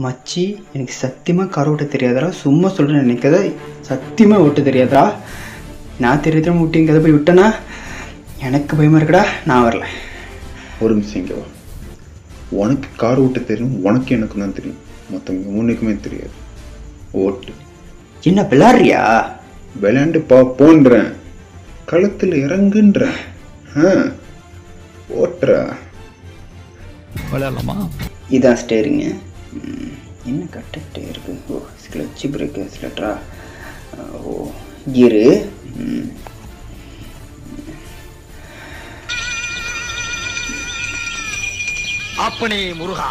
மச்சி எனக்கு சத்தியமாக கார் ஓட்ட தெரியாதரா, சும்மா சொல்கிறேன் நினைக்காத, சத்தியமாக ஓட்ட தெரியாதரா. நான் தெரியாத விட்டு எங்கே போய் விட்டேனா எனக்கு பயமாக இருக்குடா, நான் வரல. ஒரு நிமிஷம் இங்கே வா. உனக்கு கார் ஓட்ட தெரியும், உனக்கு எனக்கு தான் தெரியும், மற்றவங்க மூணுக்குமே தெரியாது. ஓட்டு. என்ன விளாட்றியா? விளையாண்டு போன்றேன், களத்தில் இறங்குன்றேன். ஓட்டுறா விளையாடலாமா? இதான் ஸ்டேரிங்க. என்ன கட்டே இருக்கு. ஓ கிளச்சு பிரேக்கு ஸ்லெட்டரா. ஓ கீரு. அப்பனே முருகா.